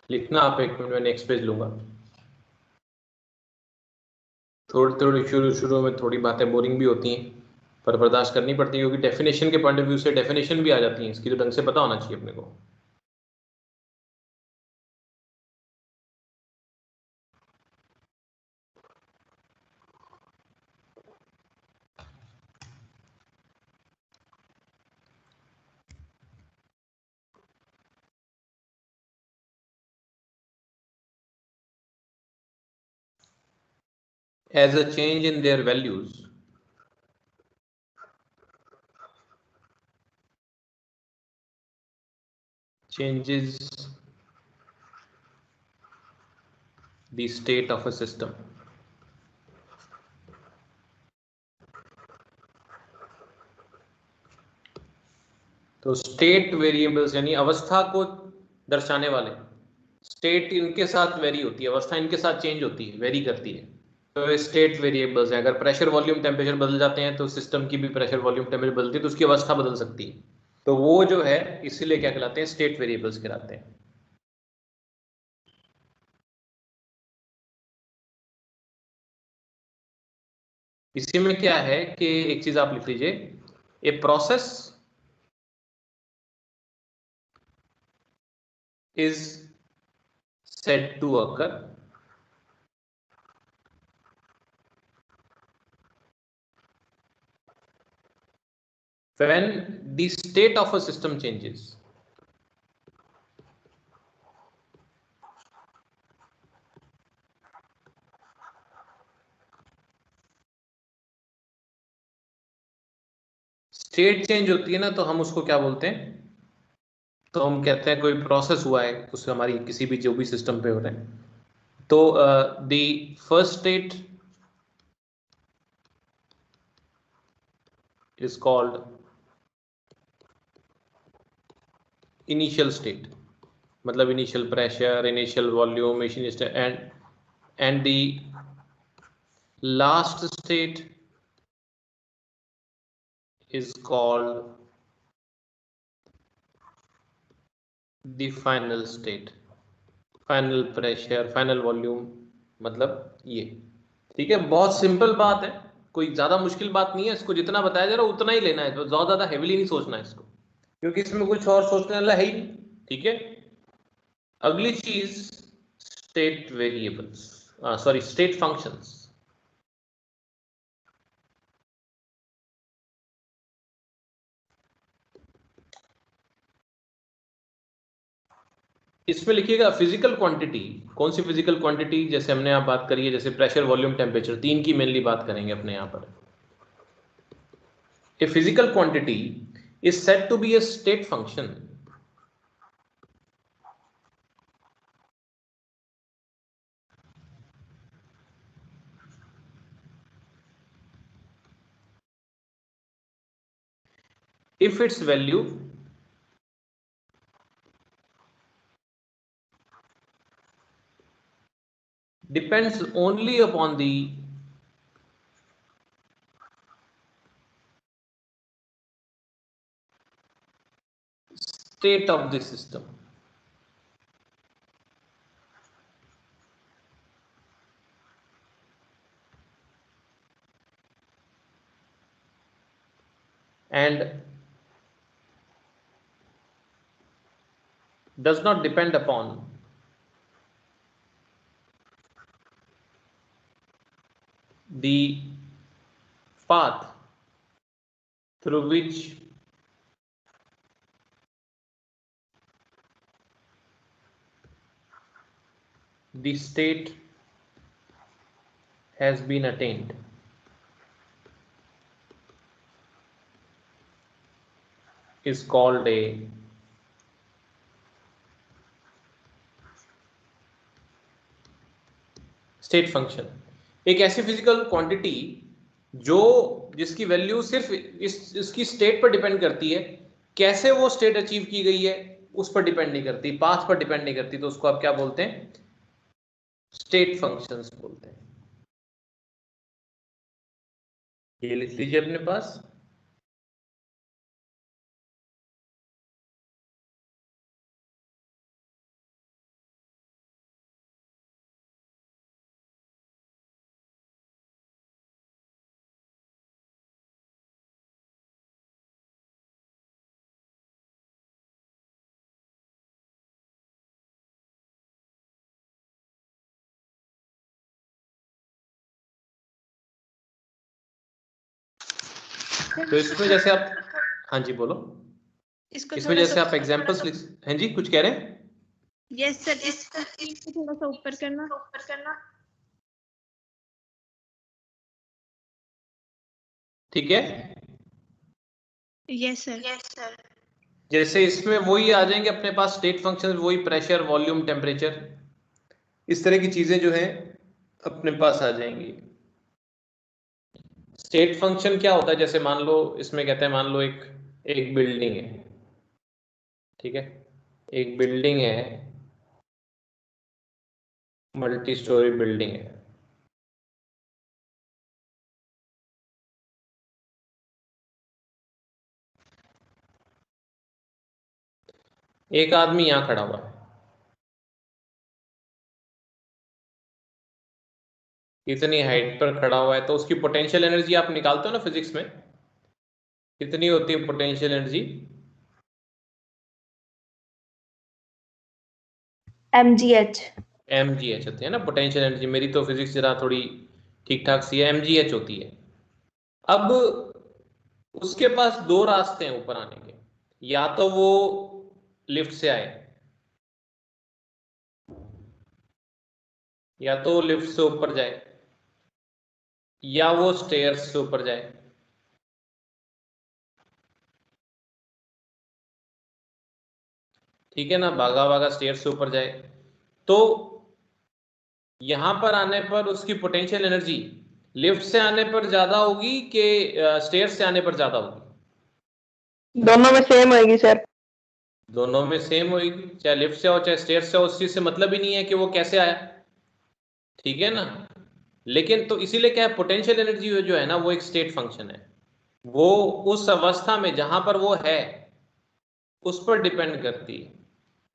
लिखना आप एक मिनट में नेक्स्ट पेज लूंगा। थोड़ी शुरू में थोड़ी बातें बोरिंग भी होती हैं, पर बर्दाश्त करनी पड़ती है, क्योंकि डेफिनेशन के पॉइंट ऑफ व्यू से डेफिनेशन भी आ जाती है इसकी, तो ढंग से पता होना चाहिए अपने को। As a change in their values changes the state of a system. तो स्टेट वेरिएबल्स यानी अवस्था को दर्शाने वाले, स्टेट इनके साथ वेरी होती है, अवस्था इनके साथ चेंज होती है, वेरी करती है, तो ये स्टेट वेरिएबल्स है। अगर प्रेशर वॉल्यूम टेम्परेचर बदल जाते हैं तो सिस्टम की भी प्रेशर वॉल्यूम टेम्परेचर बदलती है, तो उसकी अवस्था बदल सकती है। तो वो जो है इसीलिए क्या कहलाते हैं, स्टेट वेरिएबल्स कहलाते हैं। इसी में क्या है कि एक चीज आप लिख लीजिए, a process is said to occur when the state of a system changes. State change होती है ना, तो हम उसको क्या बोलते हैं, तो हम कहते हैं कोई प्रोसेस हुआ है उससे, हमारी किसी भी जो भी सिस्टम पे हो रहे हैं, तो the first state is called initial state, मतलब initial pressure, initial volume, and the last state is called the final state, final pressure, final volume, मतलब ये। ठीक है, बहुत सिंपल बात है, कोई ज्यादा मुश्किल बात नहीं है, इसको जितना बताया जा रहा है उतना ही लेना है, तो ज्यादा हेवीली नहीं सोचना है इसको, क्योंकि इसमें कुछ और सोचने वाला है ही नहीं। ठीक है, अगली चीज state variables, sorry state functions. इसमें लिखिएगा फिजिकल क्वांटिटी। कौन सी फिजिकल क्वांटिटी, जैसे हमने यहाँ बात करी है, जैसे प्रेशर, वॉल्यूम, टेम्परेचर, तीन की मेनली बात करेंगे अपने यहाँ पर। A physical quantity is said to be a state function if its value depends only upon the state of the system. And does not depend upon the path through which the state has been attained. Is called a state function. एक ऐसी physical quantity जो जिसकी value सिर्फ इसकी state पर depend करती है, कैसे वो स्टेट अचीव की गई है उस पर डिपेंड नहीं करती, पाथ पर डिपेंड नहीं करती, तो उसको आप क्या बोलते हैं? स्टेट फंक्शंस बोलते हैं। ये लिख लीजिए अपने पास। तो इसमें जैसे आप, हाँ जी बोलो, इसमें जैसे आप एग्जांपल्स लिख, हैं जी कुछ कह रहे हैं? यस सर, इसको थोड़ा सा ऊपर करना। ठीक है, यस सर। जैसे इसमें वही आ जाएंगे अपने पास स्टेट फंक्शन, वही प्रेशर, वॉल्यूम, टेम्परेचर, इस तरह की चीजें जो है अपने पास आ जाएंगी। स्टेट फंक्शन क्या होता है? जैसे मान लो इसमें कहते हैं, मान लो एक बिल्डिंग है, ठीक है, एक बिल्डिंग है, मल्टी स्टोरी बिल्डिंग है, एक आदमी यहां खड़ा हुआ है, इतनी हाइट पर खड़ा हुआ है, तो उसकी पोटेंशियल एनर्जी आप निकालते हो ना फिजिक्स में, कितनी होती है पोटेंशियल एनर्जी? mgh होती है ना पोटेंशियल एनर्जी। मेरी तो फिजिक्स जरा थोड़ी ठीक ठाक सी है, mgh होती है। अब उसके पास दो रास्ते हैं ऊपर आने के, या तो वो लिफ्ट से आए, या तो लिफ्ट से ऊपर जाए, या वो स्टेयर्स से ऊपर जाए। ठीक है ना, भागा भागा स्टेयर्स से ऊपर जाए, तो यहां पर आने पर उसकी पोटेंशियल एनर्जी लिफ्ट से आने पर ज्यादा होगी कि स्टेयर्स से आने पर ज्यादा होगी? दोनों में सेम होगी सर। दोनों में सेम होगी, चाहे लिफ्ट से हो चाहे स्टेयर्स से हो, उस चीज से मतलब ही नहीं है कि वो कैसे आया, ठीक है ना। लेकिन तो इसीलिए क्या है, पोटेंशियल एनर्जी जो है ना वो एक स्टेट फंक्शन है, वो उस अवस्था में जहां पर वो है उस पर डिपेंड करती है।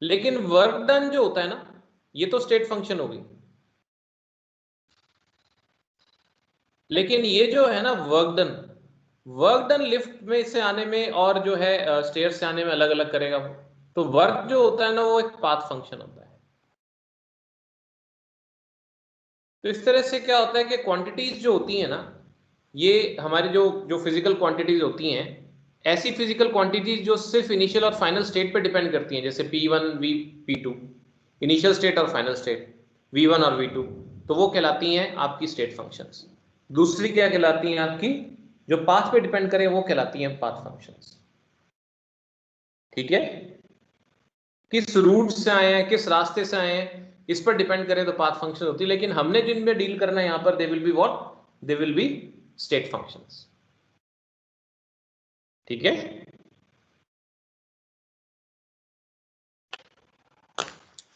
लेकिन वर्क डन जो होता है ना, ये तो स्टेट फंक्शन होगी। लेकिन ये जो है ना वर्क डन लिफ्ट में से आने में और जो है स्टेयर से आने में अलग अलग करेगा वो। तो वर्क जो होता है ना वो एक पाथ फंक्शन होता है। तो इस तरह से क्या होता है कि क्वांटिटीज जो होती है ना, ये हमारी जो फिजिकल क्वांटिटीज होती हैं, ऐसी फिजिकल क्वांटिटीज जो सिर्फ इनिशियल और फाइनल स्टेट पे डिपेंड करती हैं, जैसे P1 P2, इनिशियल स्टेट और फाइनल स्टेट, V1 और V2, तो वो कहलाती हैं आपकी स्टेट फंक्शंस। दूसरी क्या कहलाती हैं आपकी, जो पाथ पे डिपेंड करें वो कहलाती हैं पाथ फंक्शंस। ठीक है, किस रूट से आए हैं, किस रास्ते से आए हैं, इस पर डिपेंड करें तो पाथ फंक्शन होती है। लेकिन हमने जिनमें डील करना है यहां पर, they will be what, they will be state functions. ठीक है,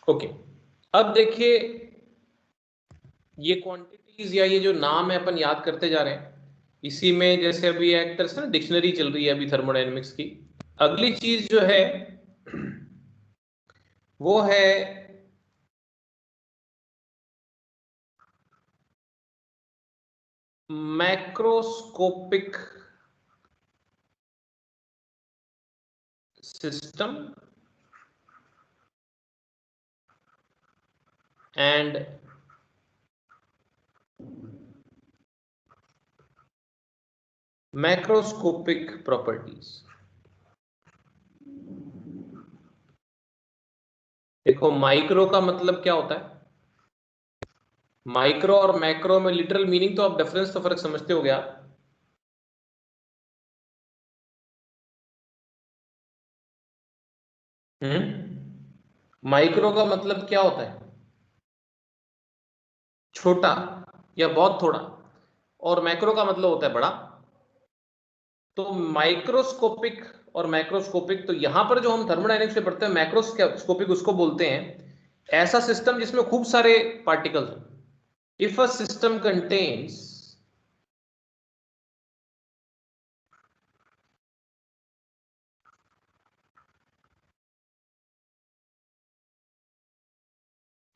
ओके, अब देखिए ये क्वांटिटीज या ये जो नाम है अपन याद करते जा रहे हैं, इसी में जैसे अभी एक तरह से ना डिक्शनरी चल रही है अभी थर्मोडायनेमिक्स की। अगली चीज जो है वो है macroscopic system and macroscopic properties. देखो माइक्रो का मतलब क्या होता है, माइक्रो और मैक्रो में लिटरल मीनिंग तो आप डिफरेंस तो फर्क समझते हो गया। माइक्रो का मतलब क्या होता है, छोटा या बहुत थोड़ा, और मैक्रो का मतलब होता है बड़ा। तो माइक्रोस्कोपिक और मैक्रोस्कोपिक, तो यहां पर जो हम थर्मोडायनेमिक्स में पढ़ते हैं मैक्रोस्कोपिक उसको बोलते हैं ऐसा सिस्टम जिसमें खूब सारे पार्टिकल्स हो। If a system contains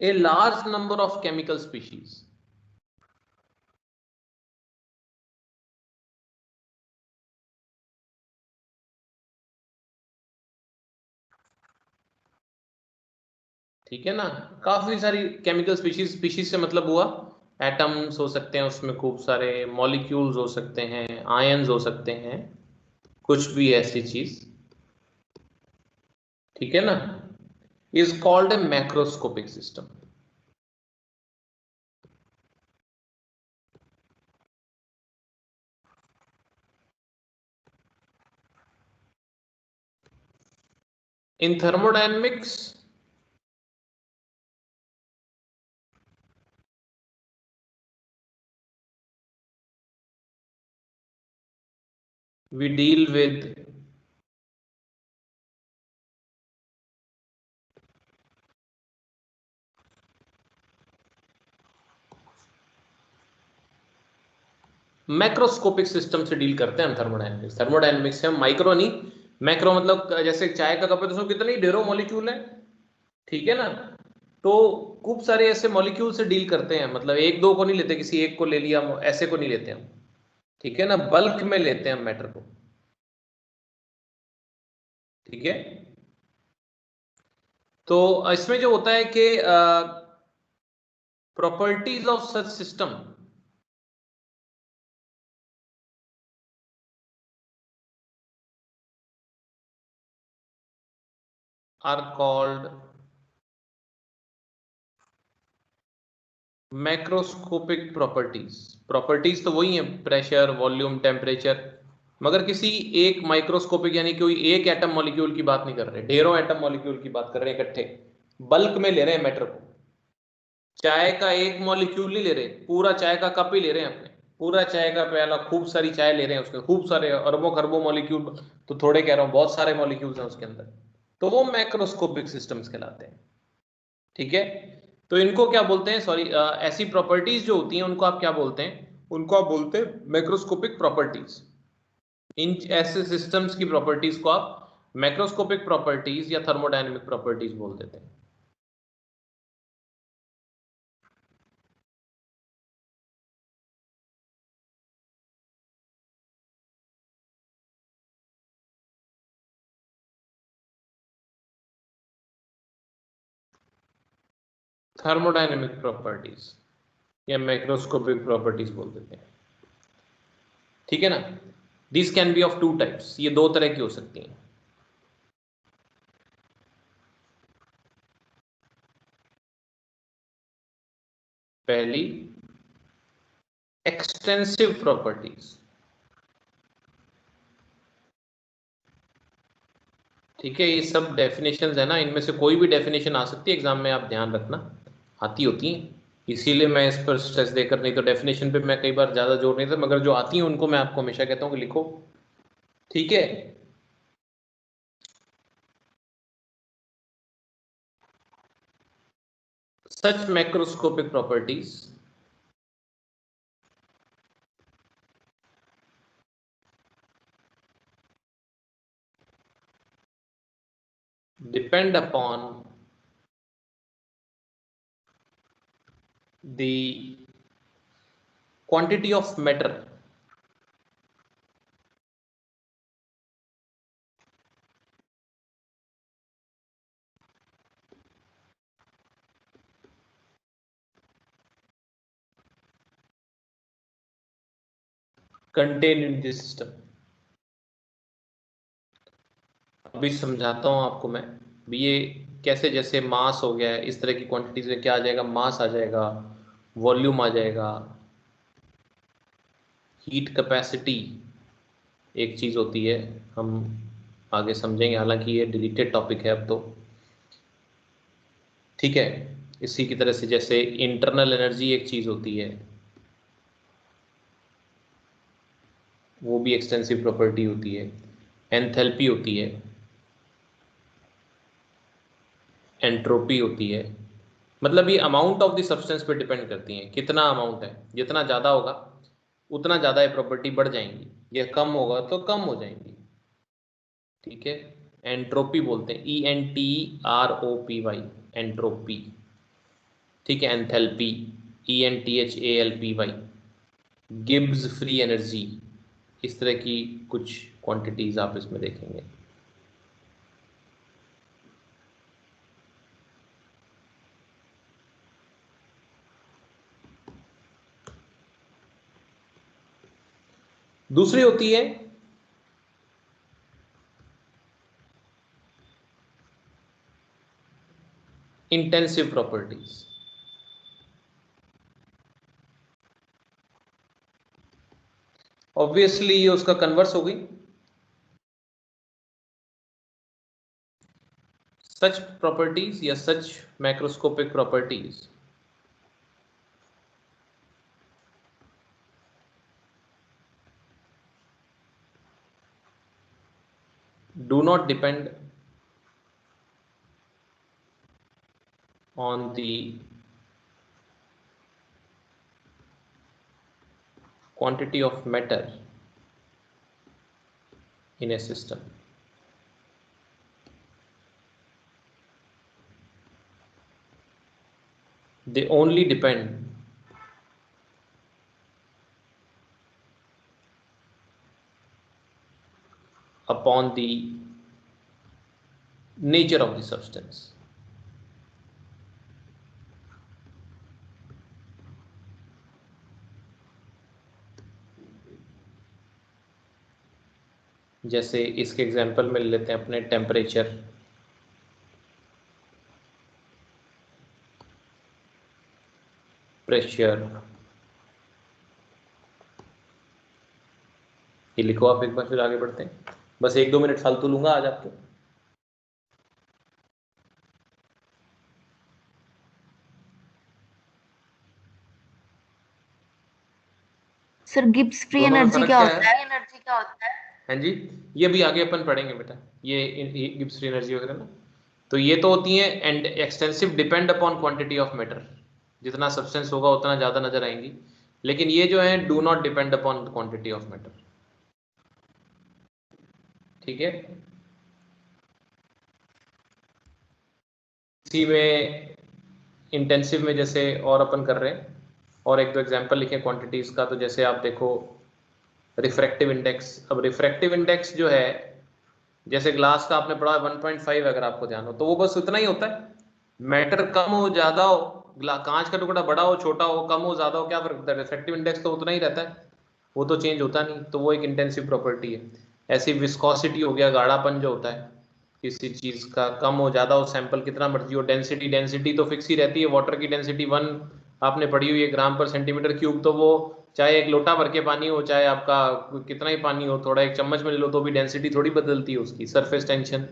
a large number of chemical species, ठीक है ना, काफी सारी केमिकल स्पीशीज, स्पीशीज से मतलब हुआ एटम्स हो सकते हैं उसमें, खूब सारे मॉलिक्यूल्स हो सकते हैं, आयंस हो सकते हैं, कुछ भी ऐसी चीज, ठीक है ना, is called a macroscopic system. In thermodynamics we deal with macroscopic system से डील करते हैं हम थर्मोडायनेमिक्स। थर्मोडायनेमिक्स से हम माइक्रो नहीं, मैक्रो मतलब जैसे चाय का कप है तो उसमें कितने ढेरों मॉलिक्यूल है, ठीक है ना, तो खूब सारे ऐसे मॉलिक्यूल से डील करते हैं, मतलब एक दो को नहीं लेते, किसी एक को ले लिया ऐसे को नहीं लेते हम, ठीक है ना, बल्क में लेते हैं हम मैटर को, ठीक है। तो इसमें जो होता है कि properties of such system are called macroscopic properties. Properties तो वही है, प्रेशर, वॉल्यूम, टेम्परेचर, मगर किसी एक माइक्रोस्कोपिक यानी कोई एक एटम मॉलिक्यूल की बात नहीं कर रहे, ढेरों एटम मॉलिक्यूल की बात कर रहे हैं इकट्ठे, बल्क में ले रहे हैं मैटर को। चाय का एक मॉलिक्यूल नहीं ले रहे, पूरा चाय का कप ही ले रहे हैं अपने, पूरा चाय का प्याला, खूब सारी चाय ले रहे हैं, उसके खूब सारे अरबों खरबों मॉलिक्यूल, तो थोड़े कह रहा हूं, बहुत सारे मॉलिक्यूल्स हैं उसके अंदर, तो वो मैक्रोस्कोपिक सिस्टम्स कहलाते हैं, ठीक है। तो इनको क्या बोलते हैं, सॉरी, ऐसी प्रॉपर्टीज जो होती हैं उनको आप क्या बोलते हैं, उनको आप बोलते हैं मैक्रोस्कोपिक प्रॉपर्टीज। इन ऐसे सिस्टम्स की प्रॉपर्टीज को आप मैक्रोस्कोपिक प्रॉपर्टीज या थर्मोडायनेमिक प्रॉपर्टीज बोल देते हैं। थर्मोडायनेमिक प्रॉपर्टीज या मैक्रोस्कोपिक प्रॉपर्टीज बोल देते हैं, ठीक है ना। This can be of two types, ये दो तरह की हो सकती हैं। पहली एक्सटेंसिव प्रॉपर्टीज, ठीक है, ये सब डेफिनेशंस है ना, इनमें से कोई भी डेफिनेशन आ सकती है एग्जाम में, आप ध्यान रखना, आती होती हैं, इसीलिए मैं इस पर स्ट्रेस देकर, नहीं तो डेफिनेशन पे मैं कई बार ज्यादा जोर नहीं था, मगर जो आती हैं उनको मैं आपको हमेशा कहता हूँ कि लिखो, ठीक है। such macroscopic properties depend upon the quantity of matter contained in this system। अभी समझाता हूं आपको मैं भी ये कैसे, जैसे मास हो गया है, इस तरह की क्वांटिटीज में क्या आ जाएगा, मास आ जाएगा, वॉल्यूम आ जाएगा, हीट कैपेसिटी एक चीज होती है, हम आगे समझेंगे, हालांकि ये डिलीटेड टॉपिक है अब तो, ठीक है। इसी की तरह से जैसे इंटरनल एनर्जी एक चीज होती है, वो भी एक्सटेंसिव प्रॉपर्टी होती है। एंथैल्पी होती है, एंट्रोपी होती है, मतलब ये अमाउंट ऑफ द सब्सटेंस पे डिपेंड करती हैं, कितना अमाउंट है, जितना ज़्यादा होगा उतना ज़्यादा ये प्रॉपर्टी बढ़ जाएंगी, ये कम होगा तो कम हो जाएंगी, ठीक है। एंट्रोपी बोलते हैं, ENTROPY, एंट्रोपी, ठीक है। Enthalpy, ENTHALPY, Gibbs free energy, इस तरह की कुछ क्वांटिटीज आप इसमें देखेंगे। दूसरी होती है इंटेंसिव प्रॉपर्टीज। ऑब्वियसली ये उसका कन्वर्स हो गई। सच प्रॉपर्टीज या such macroscopic properties do not depend on the quantity of matter in a system. They only depend upon the nature of the substance. जैसे इसके एग्जांपल में लेते हैं अपने टेम्परेचर, प्रेशर, ये लिखो आप एक बार, फिर आगे बढ़ते हैं। बस 1-2 मिनट फालतू लूंगा आज आपको। सर गिब्स फ्री दोनों में एनर्जी फर्क क्या क्या होता है? है? एनर्जी क्या होता है? हाँ जी, ये भी आगे अपन पढ़ेंगे बेटा, ये गिब्स फ्री एनर्जी वगैरह ना, तो ये तो होती है and extensive depend upon quantity of matter, जितना सब्सटेंस होगा उतना ज़्यादा नजर आएंगी। लेकिन ये जो है do not depend upon quantity of matter, ठीक है। इसी में इंटेंसिव में जैसे और अपन कर रहे हैं, और 1-2 एग्जांपल लिखे क्वांटिटीज का, तो जैसे आप देखो रिफ्रैक्टिव इंडेक्स। अब रिफ्रैक्टिव इंडेक्स जो है, जैसे ग्लास का आपने पढ़ा 1.5, अगर आपको ध्यान हो तो वो बस उतना ही होता है। मैटर कम हो ज्यादा हो, कांच का टुकड़ा बड़ा हो छोटा हो, कम हो ज्यादा हो, क्या फर्क पड़ता है? रिफ्रैक्टिव इंडेक्स तो उतना ही रहता है, वो तो चेंज होता नहीं, तो वो एक इंटेंसिव प्रॉपर्टी है। ऐसी विस्कोसिटी हो गया, गाढ़ापन जो होता है किसी चीज का, कम हो ज्यादा हो, सैंपल कितना मर्जी हो। डेंसिटी, डेंसिटी तो फिक्स ही रहती है, वाटर की डेंसिटी 1 आपने पढ़ी हुई है ग्राम पर सेंटीमीटर क्यूब, तो वो चाहे एक लोटा भर के पानी हो, चाहे आपका कितना ही पानी हो, थोड़ा एक चम्मच में ले लो तो भी डेंसिटी थोड़ी बदलती है उसकी। सरफेस टेंशन,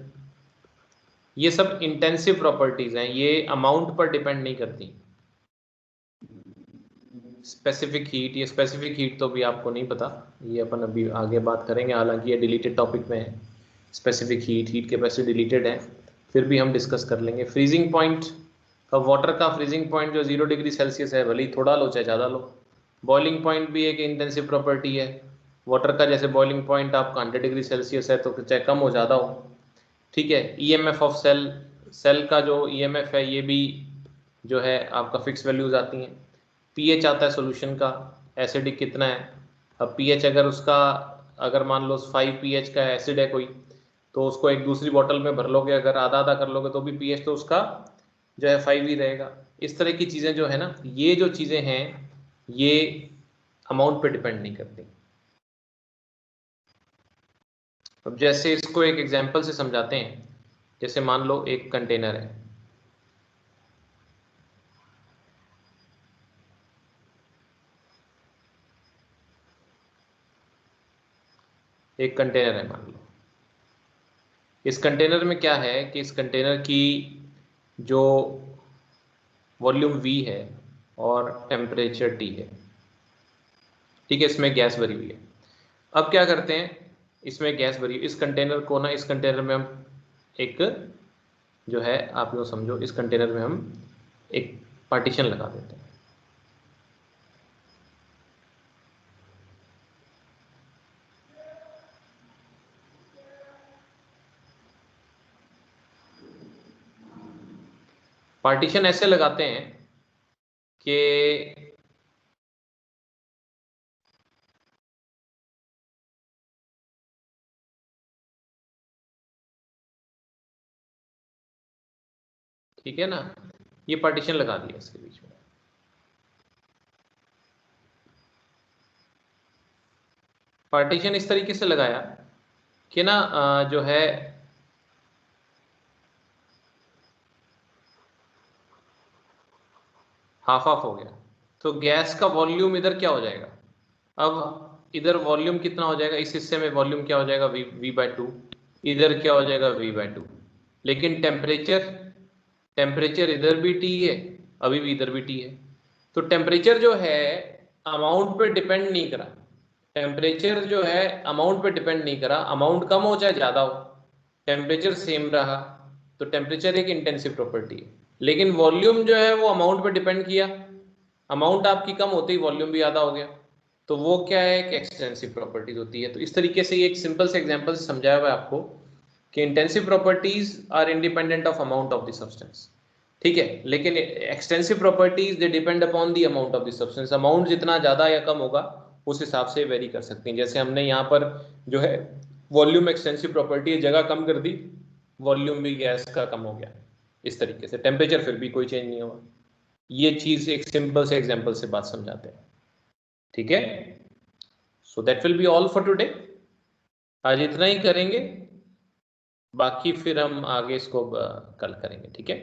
ये सब इंटेंसिव प्रॉपर्टीज हैं, ये अमाउंट पर डिपेंड नहीं करती। स्पेसिफिक हीट, ये स्पेसिफिक हीट तो भी आपको नहीं पता, ये अपन अभी आगे बात करेंगे, हालांकि ये डिलीटेड टॉपिक में है। Specific heat, heat capacity deleted है, फिर भी हम डिस्कस कर लेंगे। फ्रीजिंग पॉइंट, अब वाटर का फ्रीजिंग पॉइंट जो 0 डिग्री सेल्सियस है, भले ही थोड़ा लो चाहे ज़्यादा लो। बॉइलिंग पॉइंट भी एक इंटेंसिव प्रॉपर्टी है वाटर का, जैसे बॉइलिंग पॉइंट आपका 100 डिग्री सेल्सियस है तो चाहे कम हो ज़्यादा हो, ठीक है। ईएमएफ ऑफ सेल, सेल का जो ईएमएफ है ये भी जो है आपका फिक्स वैल्यूज आती हैं। पीएच आता है सॉल्यूशन का, एसिडिक कितना है। अब पीएच अगर उसका, अगर मान लो 5 पीएच का एसिड है कोई, तो उसको एक दूसरी बोतल में भर लोगे, अगर आधा आधा कर लोगे तो भी पीएच तो उसका जो है 5 ही रहेगा। इस तरह की चीज़ें जो है ना, ये जो चीज़ें हैं ये अमाउंट पे डिपेंड नहीं करती। अब जैसे इसको एक एग्जांपल से समझाते हैं, जैसे मान लो एक कंटेनर है, एक कंटेनर है मान लो। इस कंटेनर में क्या है कि इस कंटेनर की जो वॉल्यूम V है और टेम्परेचर T है, ठीक है। इसमें गैस भरी हुई है। अब क्या करते हैं, इसमें गैस भरी, इस कंटेनर को ना, इस कंटेनर में हम एक जो है, आप लोग समझो, इस कंटेनर में हम एक पार्टीशन लगा देते हैं। पार्टीशन ऐसे लगाते हैं कि ठीक है ना, ये पार्टीशन लगा दिया इसके बीच में। पार्टीशन इस तरीके से लगाया कि ना जो है हाफ हाफ हो गया, तो गैस का वॉल्यूम इधर क्या हो जाएगा, अब इधर वॉल्यूम कितना हो जाएगा, इस हिस्से में वॉल्यूम क्या हो जाएगा, V/2, इधर क्या हो जाएगा V/2। लेकिन टेम्परेचर, टेम्परेचर इधर भी T है, अभी भी इधर भी T है। तो टेम्परेचर जो है अमाउंट पे डिपेंड नहीं करा, टेम्परेचर जो है अमाउंट पे डिपेंड नहीं करा, अमाउंट कम हो चाहे ज़्यादा हो, टेम्परेचर सेम रहा। तो टेम्परेचर एक इंटेंसिव प्रॉपर्टी है। लेकिन वॉल्यूम जो है वो अमाउंट पे डिपेंड किया, अमाउंट आपकी कम होती ही वॉल्यूम भी ज़्यादा हो गया, तो वो क्या है, एक एक्सटेंसिव प्रॉपर्टीज होती है। तो इस तरीके से एक सिंपल से एग्जांपल से समझाया हुआ है आपको कि intensive properties are independent of amount of the substance, ठीक है। लेकिन extensive properties they depend upon the amount of the substance, amount जितना ज़्यादा या कम होगा उस हिसाब से वेरी कर सकते हैं। जैसे हमने यहाँ पर जो है वॉल्यूम एक्सटेंसिव प्रॉपर्टी है, जगह कम कर दी, वॉल्यूम भी गैस का कम हो गया। इस तरीके से टेम्परेचर फिर भी कोई चेंज नहीं होगा। ये चीज एक सिंपल से एग्जांपल से बात समझाते हैं, ठीक है। So that will be all for today. आज इतना ही करेंगे, बाकी फिर हम आगे इसको कल करेंगे, ठीक है।